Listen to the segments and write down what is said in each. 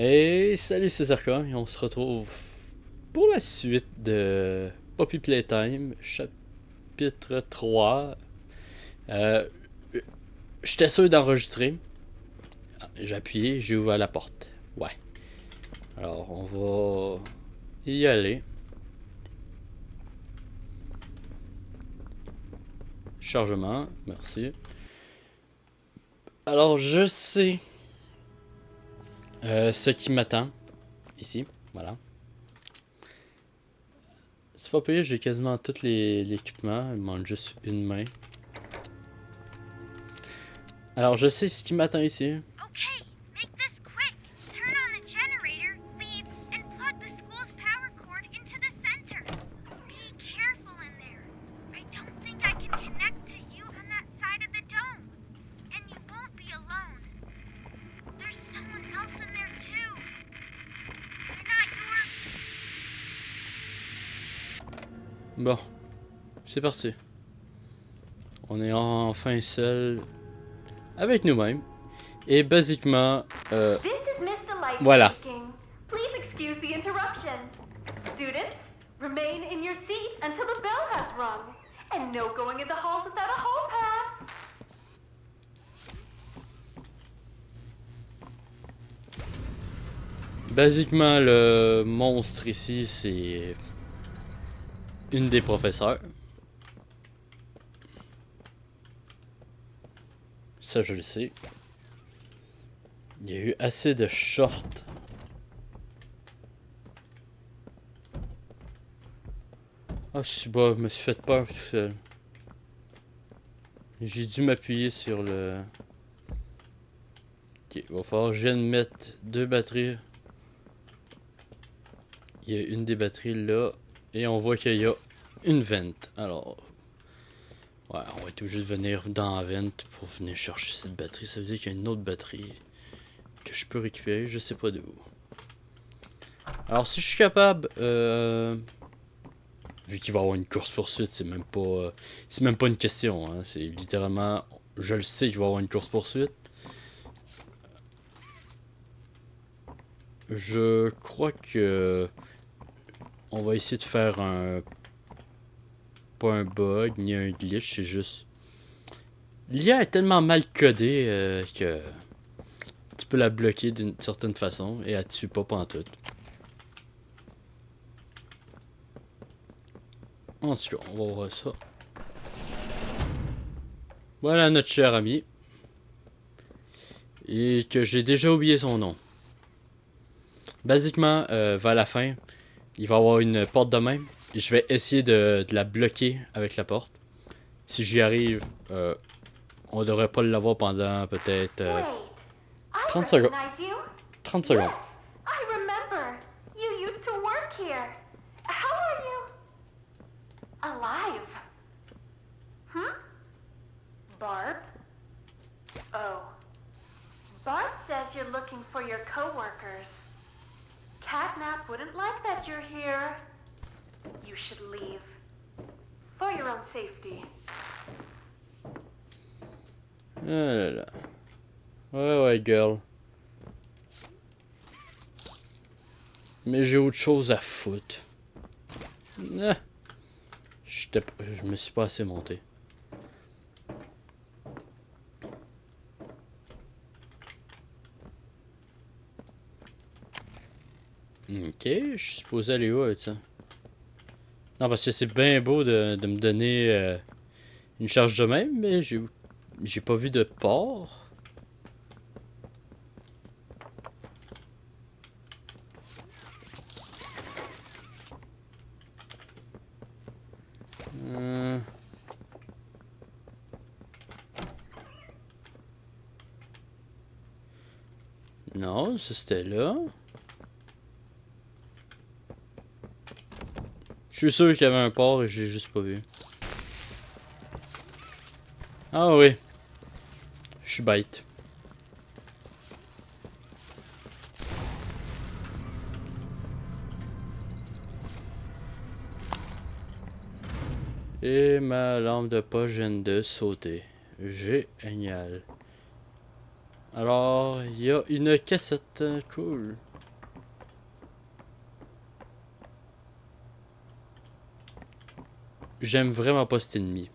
Et salut, c'est Zarka et on se retrouve pour la suite de Poppy Playtime, chapitre 3. Euh, J'étais sûr d'enregistrer. J'ai appuyé, j'ai ouvert la porte. Ouais. Alors, on va y aller. Chargement, merci. Alors, je sais ce qui m'attend ici. Voilà. C'est pas payé, j'ai quasiment tout l'équipement. Il me manque juste une main. Alors, je sais ce qui m'attend ici. Okay, make this quick. Turn on the generator, leave, and plug the school's power cord into the center. Be careful in there. I don't think I can connect to you on that side of the dome. And you won't be alone. There's someone else in there too. They're not your... Bon, c'est parti. On est enfin seul avec nous-mêmes. Et basiquement, This is Mr. Light voilà. speaking. Please excuse the interruption. Students, remain in your seat until the bell has rung. And no going in the halls without a hall pass. Basiquement, le monstre ici, c'est une des professeurs. Ça, je le sais. Il y a eu assez de shorts. Ah, je me suis fait peur tout seul. J'ai dû m'appuyer sur le... Ok, il va falloir que je vienne mettre deux batteries. Il y a une des batteries là. Et on voit qu'il y a une vente. Alors... Ouais, on va être obligé de venir dans la vente pour venir chercher cette batterie. Ça veut dire qu'il y a une autre batterie que je peux récupérer, je sais pas de où. Alors si je suis capable... Vu qu'il va y avoir une course-poursuite, c'est même pas une question. Hein. C'est littéralement... Je le sais qu'il va y avoir une course-poursuite. Je crois que... On va essayer de faire un... Pas un bug, ni un glitch, c'est juste... L'IA est tellement mal codée que... Tu peux la bloquer d'une certaine façon et elle te tue pas pantoute. En tout cas, on va voir ça. Voilà notre cher ami. Et que j'ai déjà oublié son nom. Basiquement, vers la fin, il va y avoir une porte de même. Et je vais essayer de la bloquer avec la porte. Si j'y arrive, on devrait pas l'avoir pendant peut-être Wait, I 30 secondes. recognize you. 30 secondes. Yes, I remember. You used to work here. How are you? Alive. Hmm? Barb? Oh. Barb says you're looking for your coworkers. Catnap wouldn't like that you're here. You should leave. For your own safety. Ah là là. Ouais, girl. Mais j'ai autre chose à foutre. Ah. Je me suis pas assez monté. Ok, je suis supposé aller où avec ça? Non, parce que c'est bien beau de me donner une charge de même, mais j'ai pas vu de port. Non, ça c'était là. Je suis sûr qu'il y avait un port et j'ai juste pas vu. Ah oui. Je suis bête. Et ma lampe de poche vient de sauter. Génial. Alors, il y a une cassette. Cool. j'aime vraiment pas cet ennemi.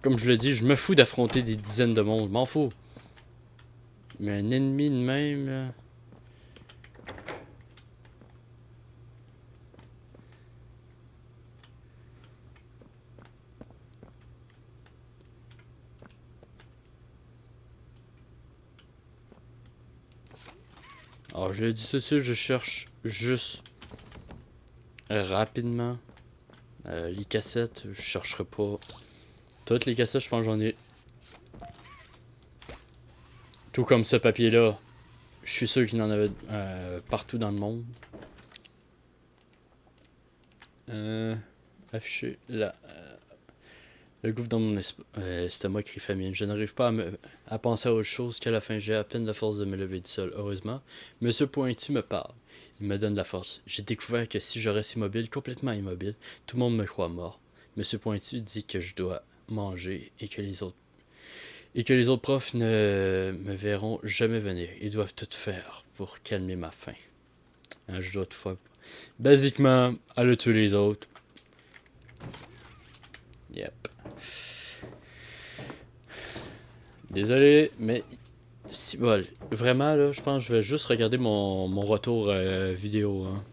Comme je le dis, je me fous d'affronter des dizaines de monde, m'en fous. Mais un ennemi de même, là... Alors, je l'ai dit tout de suite, je cherche juste rapidement les cassettes. Je chercherai pas toutes les cassettes, je pense que j'en ai. Tout comme ce papier-là. Je suis sûr qu'il y en avait partout dans le monde. Afficher là. Le gouffre dans mon estomac crie famine. Je n'arrive pas à penser à autre chose qu'à la fin. J'ai à peine la force de me lever du sol. Heureusement, Monsieur Pointu me parle. Il me donne la force. J'ai découvert que si je reste immobile, complètement immobile, tout le monde me croit mort. Monsieur Pointu dit que je dois manger et que les autres profs ne me verront jamais venir. Ils doivent tout faire pour calmer ma faim. Hein, je dois tout faire. Basiquement, aller tuer les autres. Yep. Désolé, mais si bon, vraiment là, je pense que je vais juste regarder mon retour vidéo. Hein.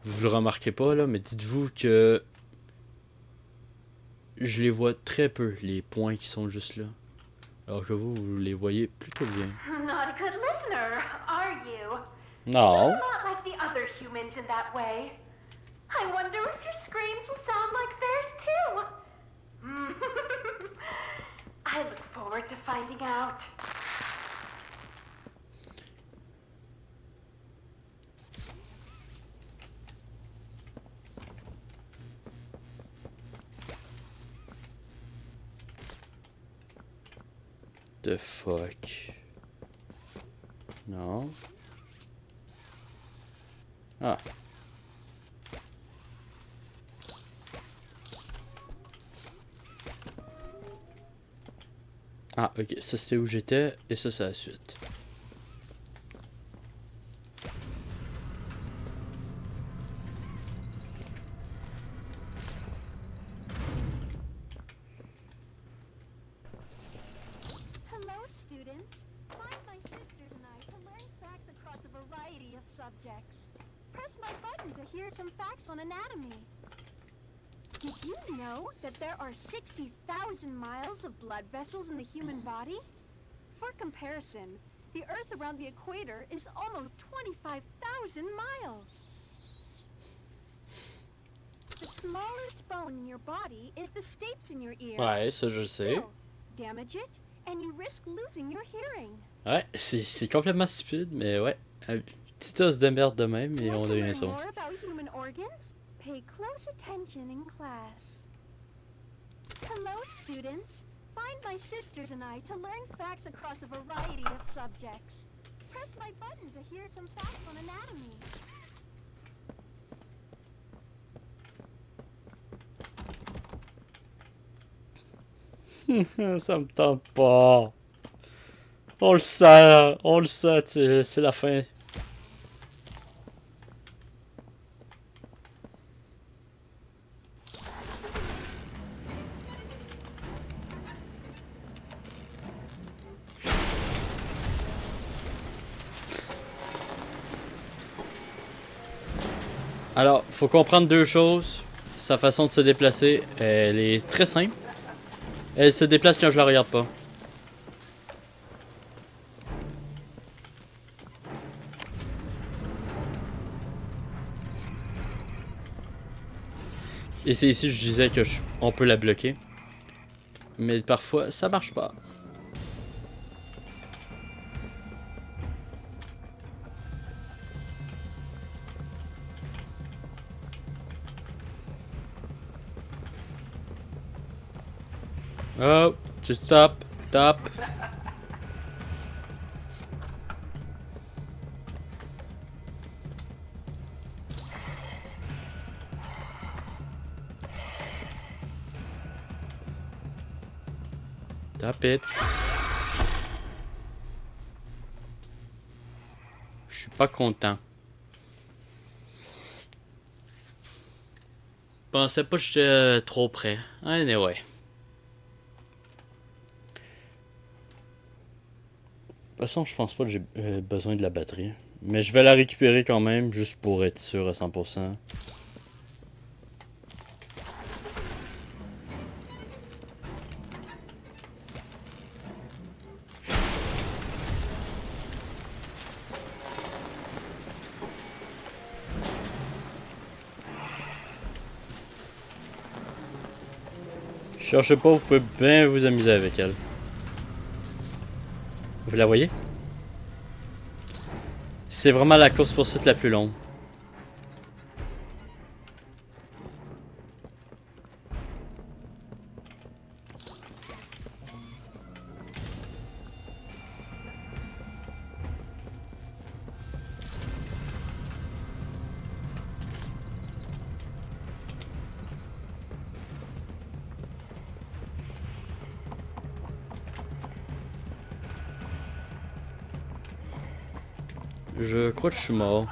Vous le remarquez pas là, mais dites-vous que je les vois très peu, les points qui sont juste là. Alors que vous les voyez plutôt bien. Not a good listener, are you? Non. You're not like the other humans in that way. I wonder if your screams will sound like theirs too. I look forward to finding out. The fuck. Non. Ah. Ah, ok. Ça, c'était où j'étais. Et ça, c'est la suite. Hello, students. Find my sisters and I to learn facts across a variety of subjects. Press my button to hear some facts on anatomy. Did you know that there are 60,000 miles of blood vessels in the human body? For comparison, the Earth around the equator is almost 25,000 miles. The smallest bone in your body is the stapes in your ear. Ouais, ça, je le sais. Still, damage it, and you risk losing your hearing. Ouais, c'est complètement stupide, mais ouais. Un petit os de merde de même, et Want on to devient learn ça. more about human organs? Pay close attention in class. Hello, students. Find my sisters and I to learn facts across a variety of subjects. Press my button to hear some facts on anatomy. Ça me tente pas. On le sait, c'est la fin. Alors, faut comprendre deux choses. Sa façon de se déplacer, elle est très simple. Elle se déplace quand je la regarde pas. Et c'est ici que je disais que on peut la bloquer. Mais parfois, ça marche pas. Oh, tu stop, stop. Stop it. Je suis pas content. pensais pas que j'étais trop près. Anyway. De toute façon, je pense pas que j'ai besoin de la batterie. Mais je vais la récupérer quand même, juste pour être sûr à 100%. Cherchez pas, vous pouvez bien vous amuser avec elle. Vous la voyez? C'est vraiment la course-poursuite la plus longue. Je crois que je suis mort.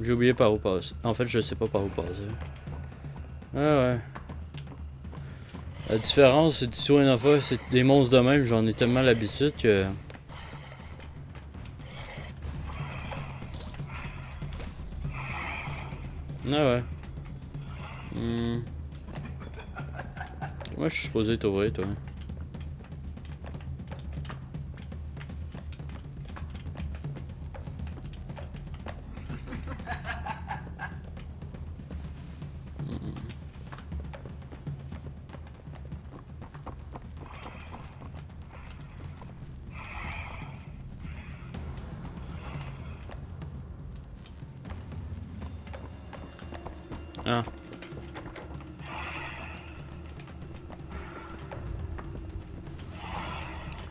J'ai oublié par où passer. En fait, je sais pas par où passer. Ah ouais. La différence, c'est du tout une affaire, c'est des monstres de même, j'en ai tellement l'habitude que... Ah ouais. Moi, je suis supposé t'ouvrir, toi. Ah.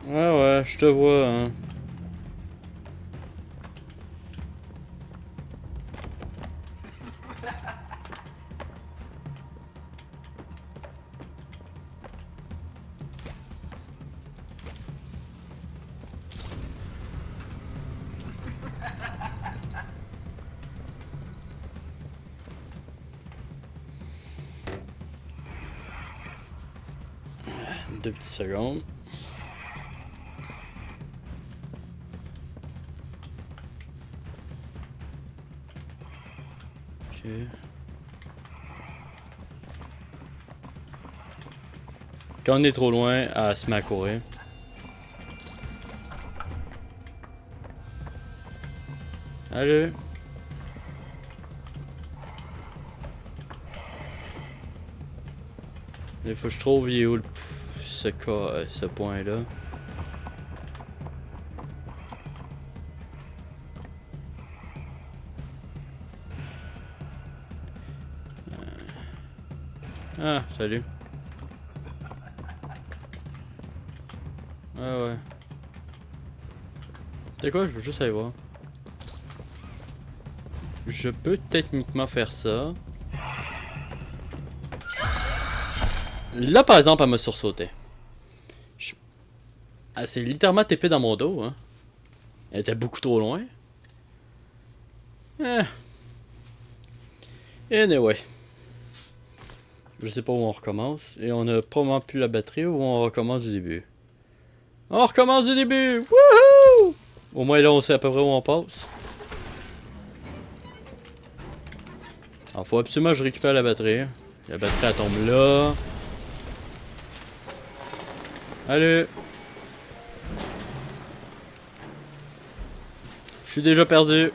Ouais, ouais, je te vois, hein. Deux petites secondes. Ok. Quand on est trop loin, elle se met à courir. Allez. Il faut que je trouve il est où ce point-là. Ah, salut. Ah ouais. C'est quoi, je veux juste aller voir. Je peux techniquement faire ça. Là, par exemple, elle m'a sursauté. Elle s'est littéralement TP dans mon dos, hein. Elle était beaucoup trop loin. Anyway. Je sais pas où on recommence. Et on a probablement plus la batterie ou on recommence du début. On recommence du début! Wouhou! Au moins là, on sait à peu près où on passe. Alors, faut absolument que je récupère la batterie. La batterie, elle tombe là. Allez! Je suis déjà perdu.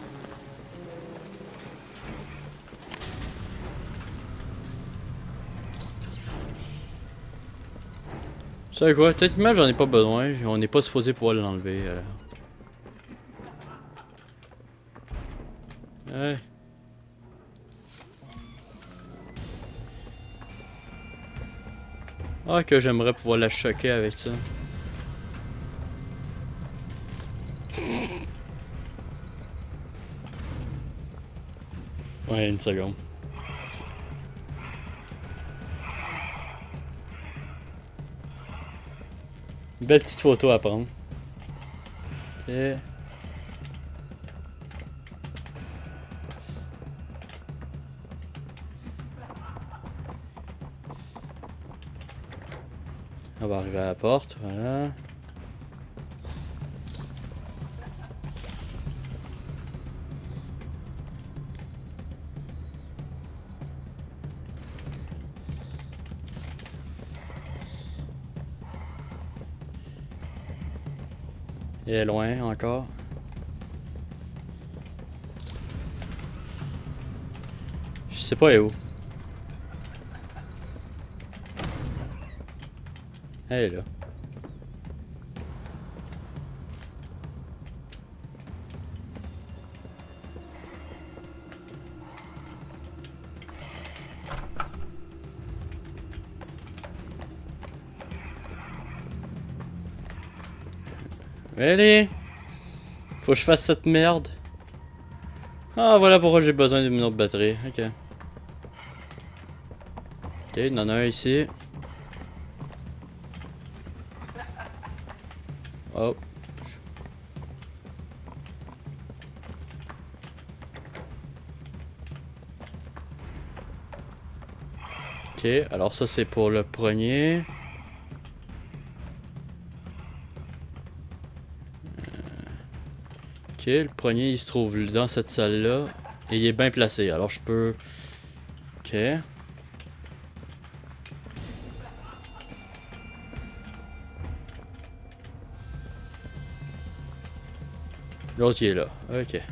Tu sais quoi? Techniquement, j'en ai pas besoin. On n'est pas supposé pouvoir l'enlever. Ouais. Ah, que j'aimerais pouvoir la choquer avec ça. Ouais, une seconde. Belle petite photo à prendre. Et... On va arriver à la porte, voilà. Il est loin encore. Je sais pas où. Elle est là. Allez! Faut que je fasse cette merde. Ah, voilà pourquoi j'ai besoin d'une autre batterie. Ok. Ok, il y en a un ici. Oh. Ok, alors ça c'est pour le premier. Ok, le premier il se trouve dans cette salle là. Et il est bien placé, alors je peux... Ok. L'autre il est là, ok.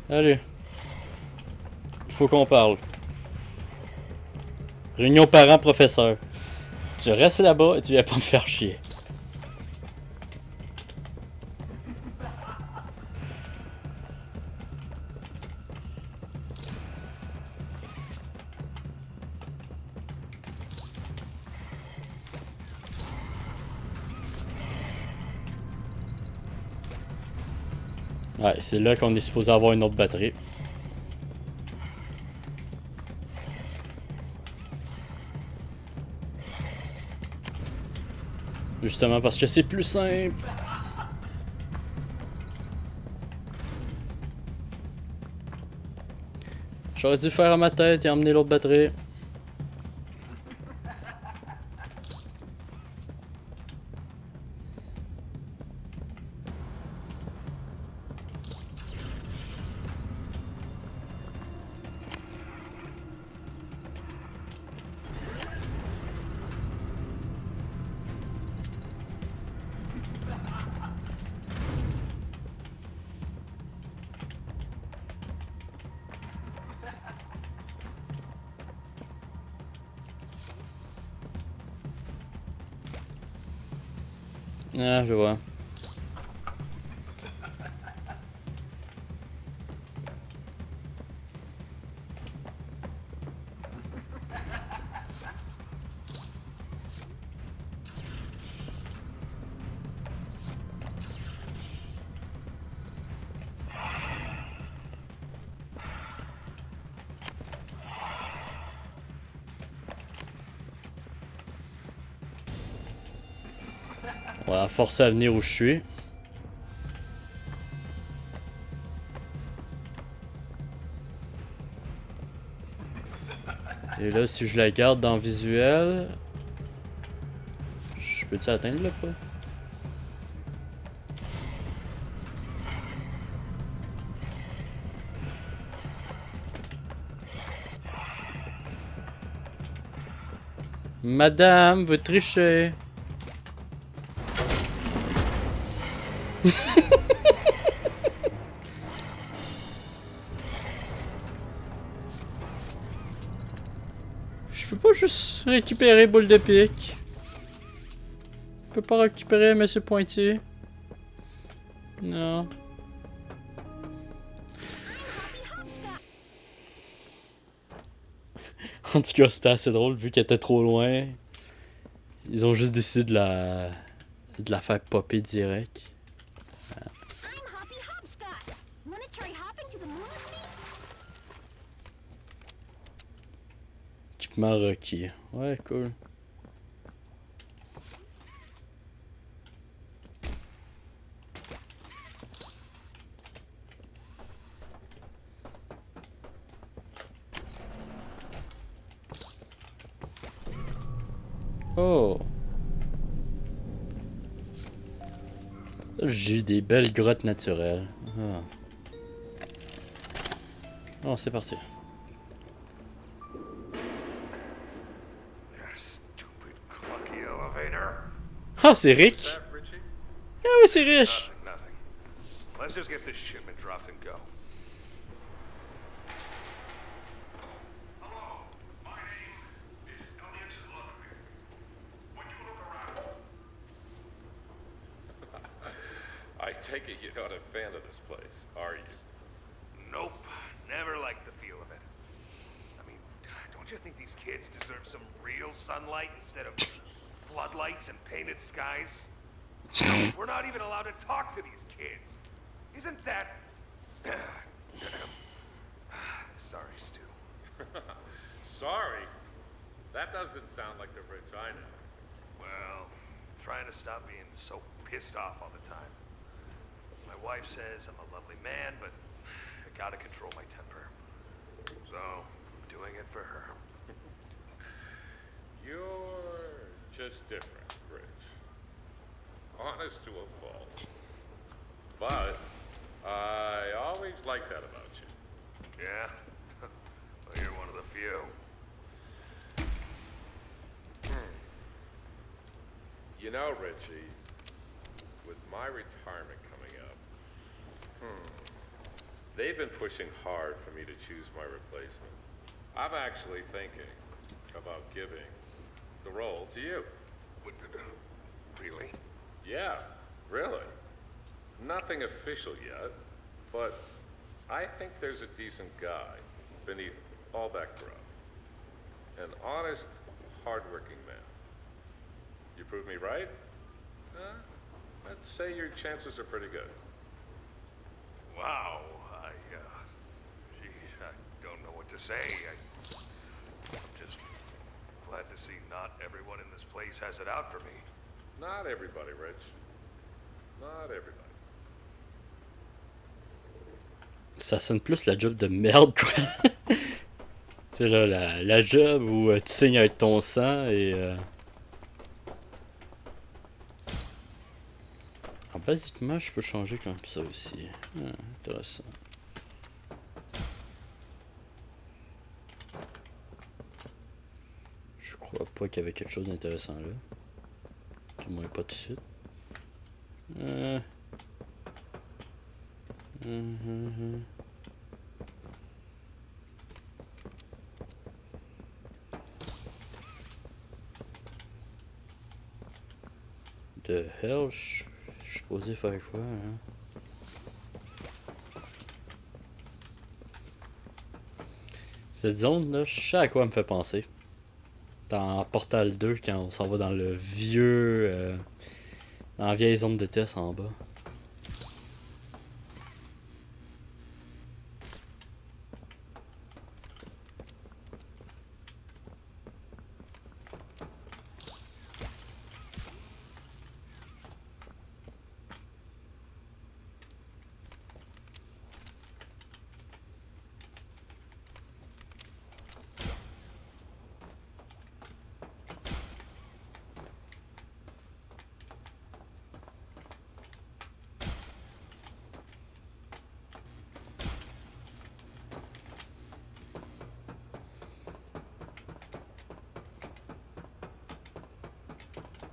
Allez. Il faut qu'on parle. Réunion parents-professeurs. Tu restes là-bas et tu viens pas me faire chier. Ouais, c'est là qu'on est supposé avoir une autre batterie. Justement parce que c'est plus simple. J'aurais dû faire à ma tête et emmener l'autre batterie. Ah, je vois. On va la forcer à venir où je suis. Et là, si je la garde dans visuel... Je peux-tu atteindre le pas? Madame, vous trichez. Je peux pas juste récupérer boule de pique. Je peux pas récupérer Monsieur Pointier. Non. En tout cas, c'était assez drôle vu qu'elle était trop loin. Ils ont juste décidé de la faire popper direct. I'm Hoppy Hopscotch. Wanna try hopping to the moon with me? Équipement requis. Ouais, cool. Oh. J'ai des belles grottes naturelles. Ah. Bon, c'est parti. Stupid clunky elevator. Ah, c'est What's Rick! that, Richie? Ah oui, c'est Rich! Nothing. Let's just get this shipment dropped and go. Hello, my name is Elliot Ludwig. When you look around. I take it you're not a fan of this place, are you? Nope. Never liked the feel of it. I mean, don't you think these kids deserve some real sunlight instead of floodlights and painted skies? We're not even allowed to talk to these kids. Isn't that... Sorry, Stu. Sorry? That doesn't sound like the Rich I know. Well, trying to stop being so pissed off all the time. My wife says I'm a lovely man, but I gotta control my temper. So, I'm doing it for her. You're just different, Rich. Honest to a fault. But I always liked that about you. Yeah? Well, you're one of the few. You know, Richie, with my retirement coming up, they've been pushing hard for me to choose my replacement. I'm actually thinking about giving the role to you. Really? Yeah, really. Nothing official yet, but I think there's a decent guy beneath all that gruff. An honest, hardworking man. You prove me right? I'd say your chances are pretty good. Wow. Geez, I don't know what to say. I'm just glad to see not everyone in this place has it out for me. Not everybody, Rich. Not everybody. Ça sonne plus la job de merde, quoi. Tu sais, là, la job où tu signes avec ton sang et... Alors, basiquement, je peux changer comme ça aussi. Ah, intéressant. Je crois pas qu'il y avait quelque chose d'intéressant là. Du moins pas tout de suite. The hell, je suis supposé faire quoi, hein? Cette zone là, je sais à quoi elle me fait penser. Dans Portal 2, quand on s'en va dans le vieux... dans la vieille zone de test en bas.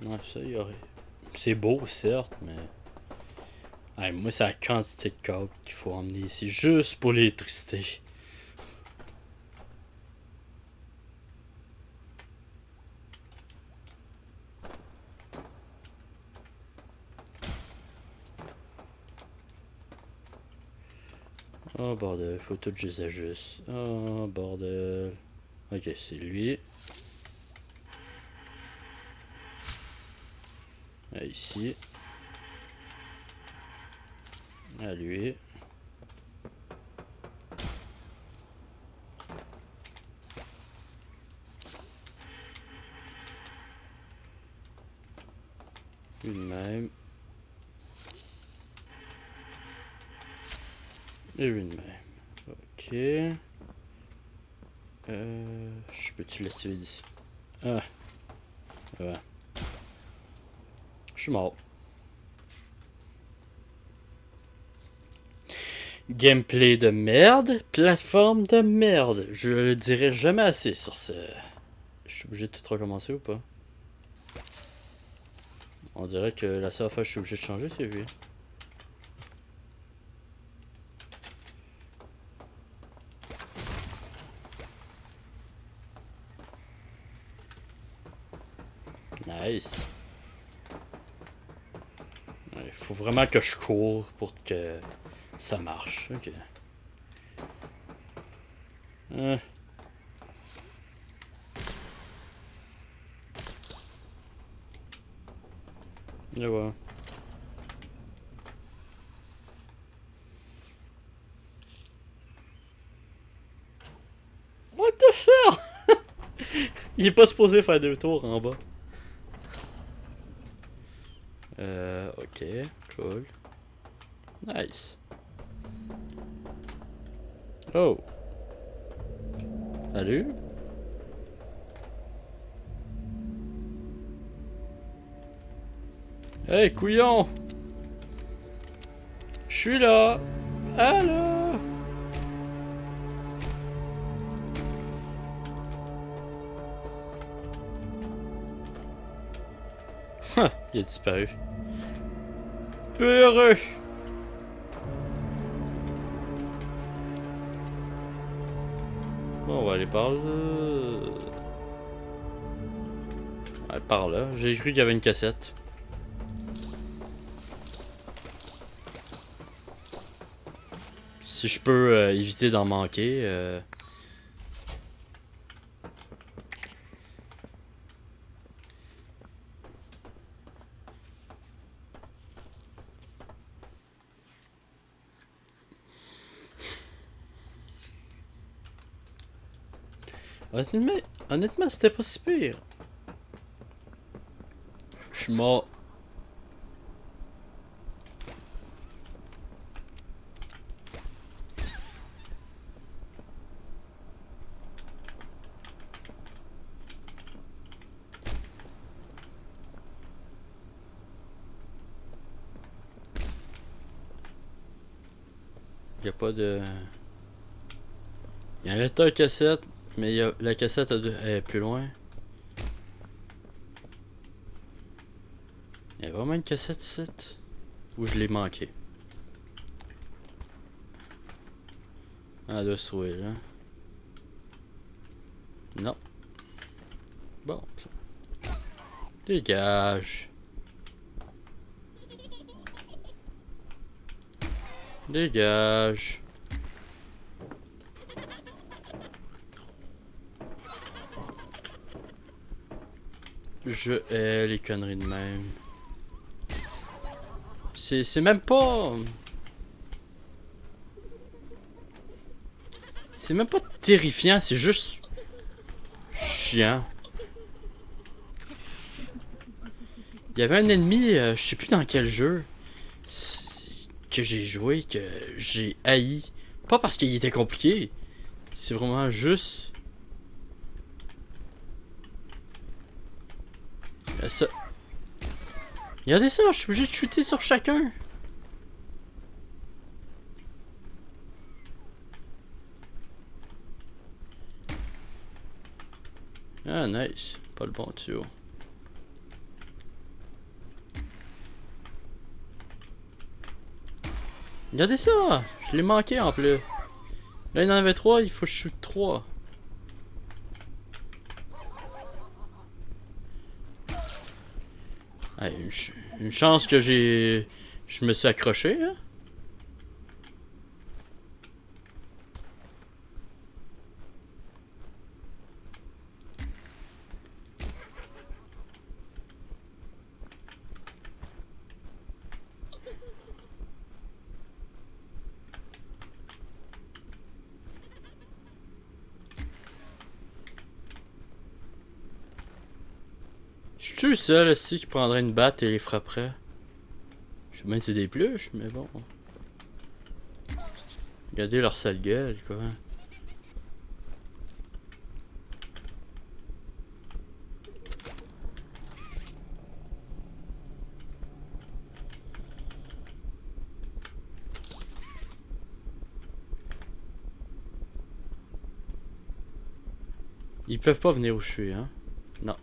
Ouais, ça, il y aurait... C'est beau, certes, mais... Ouais, moi, c'est la quantité de câbles qu'il faut emmener ici, juste pour l'électricité. Oh, bordel, faut tout que je les ajuste. Oh, bordel. Ok, c'est lui. Là, ici. À lui. Lui de même. Et lui de même. Ok. Je peux-tu l'activer d'ici? Ah. Ouais. Je suis mort. Gameplay de merde, plateforme de merde. Je le dirai jamais assez sur ce. Je suis obligé de tout recommencer ou pas? On dirait que la seule fois que je suis obligé de changer, c'est lui. Nice. Il faut vraiment que je cours pour que ça marche. Ok. Et voilà. What the fuck? Il est pas supposé faire deux tours en bas. Ok, cool. Nice. Oh. Salut. Hey, couillon! Je suis là! Allô! Ha! Il a disparu. Peu heureux! Bon, on va aller par là. Ouais, par là. J'ai cru qu'il y avait une cassette. Si je peux éviter d'en manquer. Honnêtement, c'était pas si pire. Je suis mort. Y a pas de... Il y a un lecteur cassette, mais y a... la cassette est plus loin. Il y a vraiment une cassette ici? Ou je l'ai manqué? Ah, elle doit se trouver là. Non. Bon. Dégage. Dégage. Je hais les conneries de même. C'est même pas... C'est même pas terrifiant, c'est juste... chiant. Il y avait un ennemi, je sais plus dans quel jeu, que j'ai joué, que j'ai haï. Pas parce qu'il était compliqué. C'est vraiment juste... ça... Regardez ça, je suis obligé de shooter sur chacun. Ah, nice. Pas le bon tuyau. Regardez ça! Je l'ai manqué en plus. Là, il en avait 3, il faut que je shoot 3. Ah, une chance que je me suis accroché, hein? Je suis le seul aussi qui prendrait une batte et les frapperait. Je sais même si c'est des pluches, mais bon. Regardez leur sale gueule, quoi. Ils peuvent pas venir où je suis, hein? Non.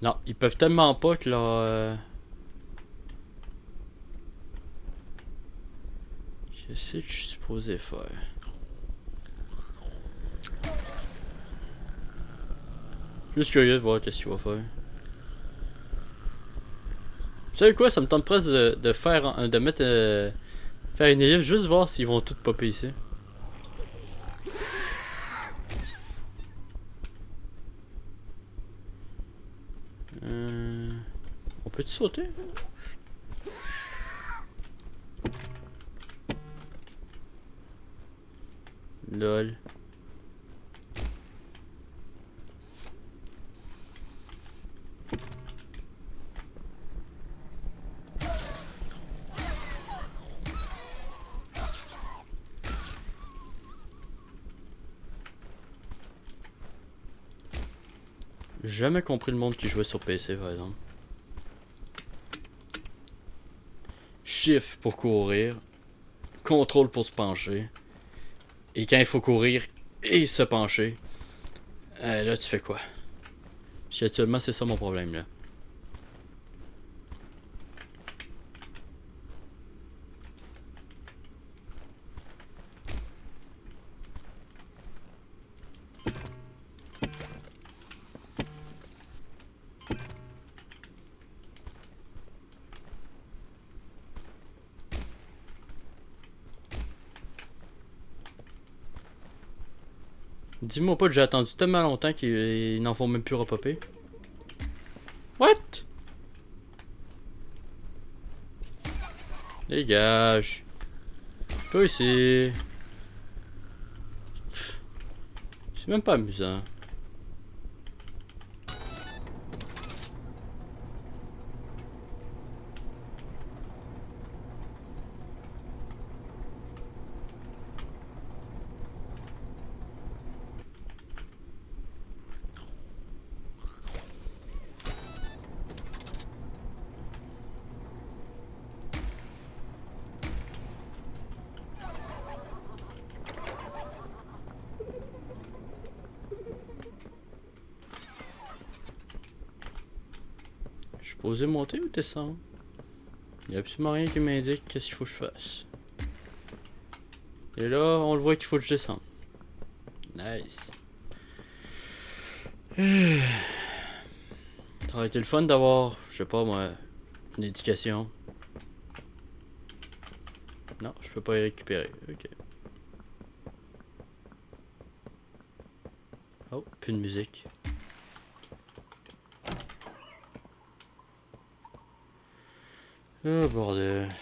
Non, ils peuvent tellement pas que là... Qu'est-ce que je suis supposé faire? Juste curieux de voir qu'est-ce qu'il va faire. Vous savez quoi? Ça me tente presque de faire... de mettre... faire une élite, juste voir s'ils vont tous popper ici. On peut-tu sauter? Lol. Jamais compris le monde qui jouait sur PC par exemple. Shift pour courir, contrôle pour se pencher, et quand il faut courir et se pencher, là tu fais quoi? Puis actuellement c'est ça mon problème là. Dis-moi pas que j'ai attendu tellement longtemps qu'ils n'en font même plus repopper. What? Dégage. Pas ici. C'est même pas amusant. Je suis posé monter ou descendre? Il n'y a absolument rien qui m'indique qu'est-ce qu'il faut que je fasse. Et là, on le voit qu'il faut que je descende. Nice. Ça aurait été le fun d'avoir, je sais pas moi, une éducation. Non, je peux pas y récupérer. Ok. Oh, plus de musique. Oh bordel.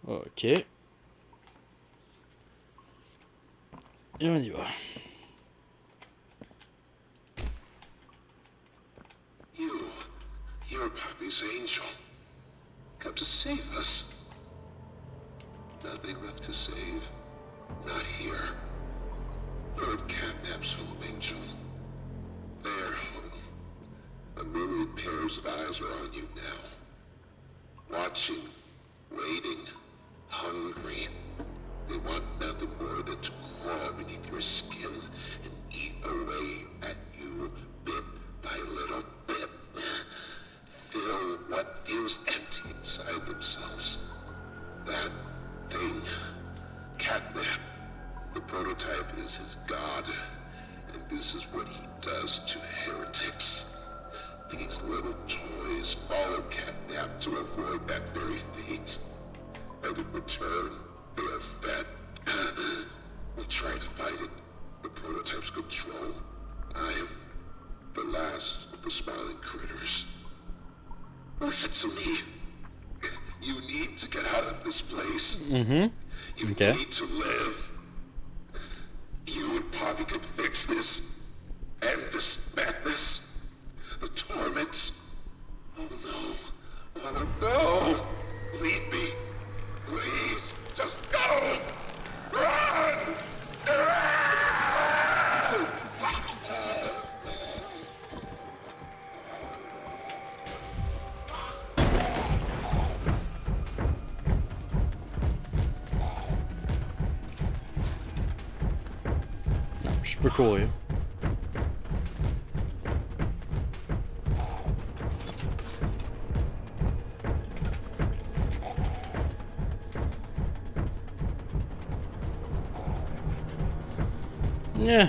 Ok. Et on y va. You're Pappy's angel. Come to save us. Nothing left to save. Not here. Bird catnaps home angel. Their home. A myriad pairs of eyes are on you now. Watching. Waiting. Hungry. They want nothing more than to crawl beneath your skin and eat away at you bit by little bit. Fill what feels empty inside themselves. That thing, Catnap, the prototype is his god, and this is what he does to heretics. These little toys follow Catnap to avoid that very fate. And in return, they are fed. We try to fight it. The prototype's control. I am the last of the smiling critters. Listen to me. You need to get out of this place. You need to live. You and Poppy could fix this. End this madness. The torment. Oh no. Oh no! Leave me. Please, just go! Run! Non, je peux courir. Yeah.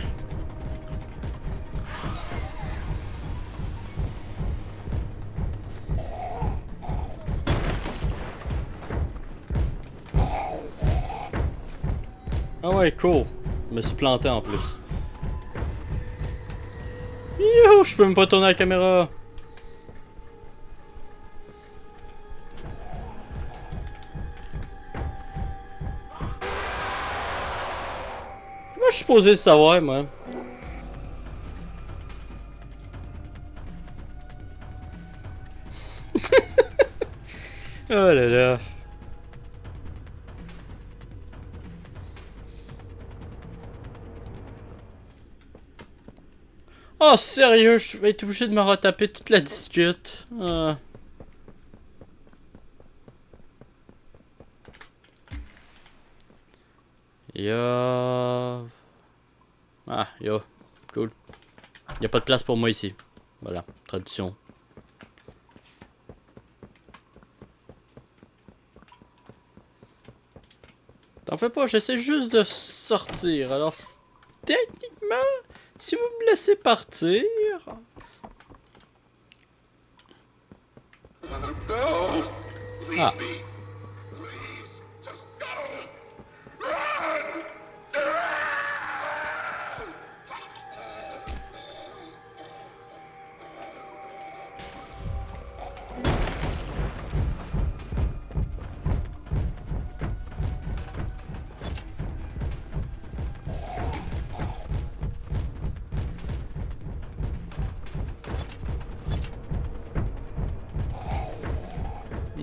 Ah ouais, cool. Je me suis planté en plus. Youhou, je peux même pas tourner la caméra. Comment je suis supposé le savoir, moi? Oh là là. Oh sérieux, je vais être obligé de me retaper toute la discute. Ah. Yo. Ah, yo. Cool. Y a pas de place pour moi ici. Voilà, traduction. T'en fais pas, j'essaie juste de sortir. Alors, techniquement, si vous me laissez partir... Oh no! Leave Ah. me. Please, just go! Run!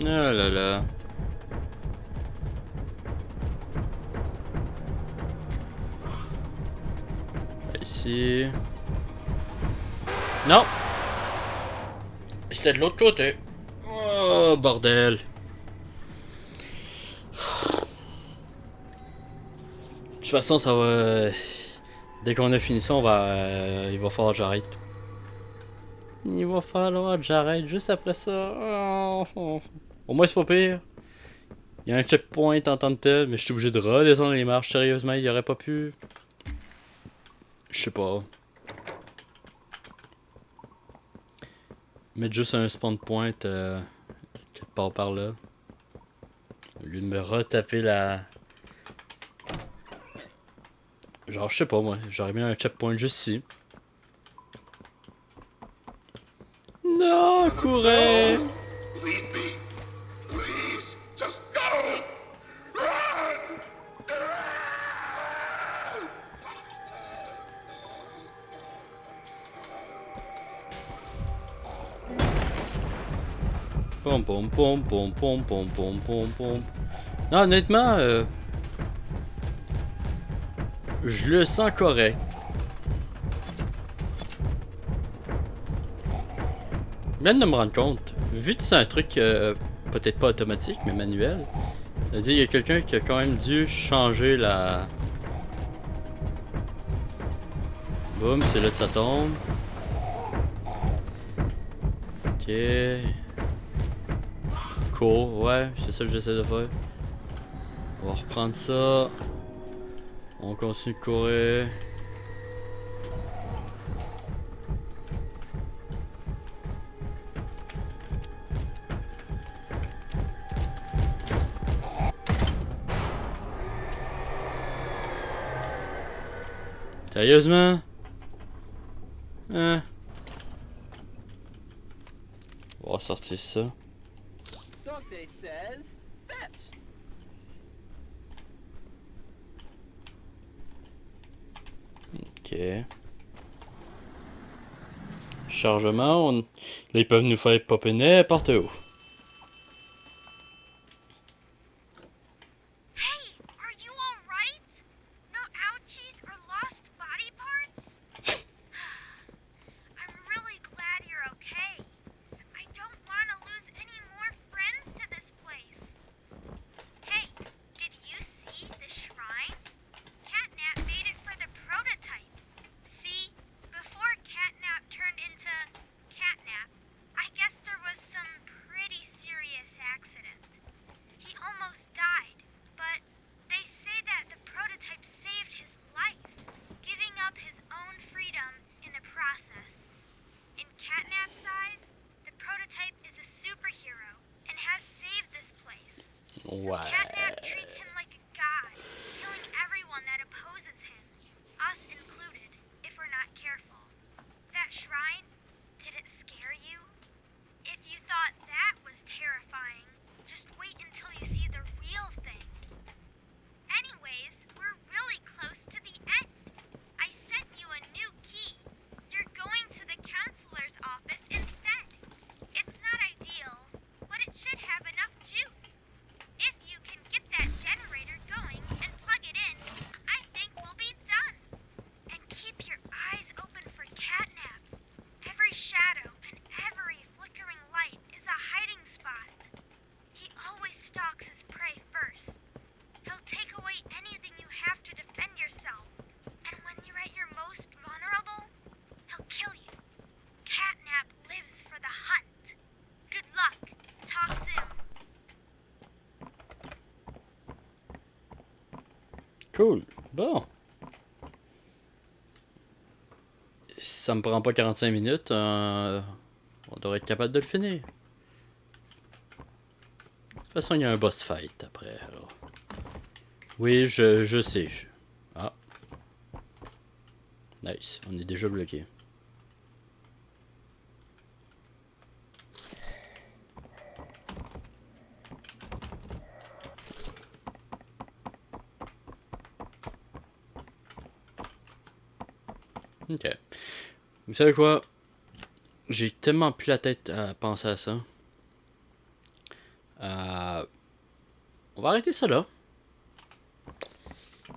Ah là là. Ici. Non! J'étais de l'autre côté. Oh, bordel. De toute façon, ça va... Dès qu'on a fini ça, on va... il va falloir que j'arrête. Il va falloir que j'arrête juste après ça. Oh. Au moins, c'est pas pire. Il y a un checkpoint en tant que tel, mais je suis obligé de redescendre les marches. Sérieusement, il aurait pas pu... Je sais pas. Mettre juste un spawn point quelque part par là. Au lieu de me retaper la... Genre, je sais pas moi, j'aurais mis un checkpoint juste ici. Non, courez! Leave me. Please, just go! Run! Pom pom pom pom pom pom pom pom pom. Non, honnêtement, je le sens correct. Je viens de me rendre compte, vu que c'est un truc peut-être pas automatique, mais manuel, c'est-à-dire il y a quelqu'un qui a quand même dû changer la... Boum, c'est là que ça tombe. Ok. Cool, ouais, c'est ça que j'essaie de faire. On va reprendre ça. On continue de courir. Sérieusement? Hein? On va sortir ça. Dante says fetch. Ok. Chargement, là, ils peuvent nous faire popper n'importe où. Hey, are you alright? No ouchies or lost body parts? I'm really glad you're okay. I don't want to lose any more friends to this place. Hey, did you see the shrine? Catnap made it for the prototype. See, before Catnap turned into Catnap, I guess there was some pretty serious accident. He almost died, but they say that the prototype saved his life, giving up his own freedom in the process. In Catnap's eyes, the prototype is a superhero and has saved this place. Ouais. Catnap treats him like a god, killing everyone that opposes him, us included, if we're not careful. That shrine, did it scare you? If you thought that was terrifying, just wait until you see the real thing. Anyways, we're really close to the end. I sent you a new key. You're going to the counselor's office instead. It's not ideal, but it should have enough juice. If you can get that generator going and plug it in, I think we'll be done. And keep your eyes open for Catnap. Every shadow and every flickering light is a hiding spot. He always stalks his prey first. He'll take away anything you have to defend yourself. And when you're at your most vulnerable, he'll kill you. Catnap lives for the hunt. Good luck. Talk soon. Cool. Bon. Ça me prend pas 45 minutes. On devrait être capable de le finir. De toute façon, il y a un boss fight après. Alors. Oui, je sais. Ah. Nice. On est déjà bloqué. Ok. Vous savez quoi? J'ai tellement plus la tête à penser à ça. On va arrêter ça là.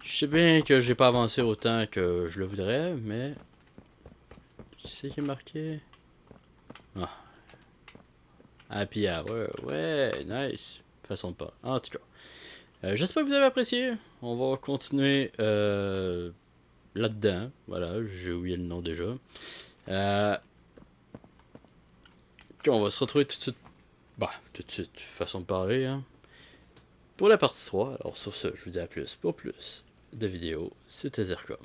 Je sais bien que j'ai pas avancé autant que je le voudrais, mais... C'est qui est marqué? Ah. Happy hour. Ouais, nice. Façon de pas. En tout cas. J'espère que vous avez apprécié. On va continuer là-dedans. Voilà, j'ai oublié le nom déjà. On va se retrouver tout de suite. Bah, tout de suite, façon de parler. Hein. Pour la partie 3. Alors sur ce, je vous dis à plus pour plus de vidéos. C'était Zercom.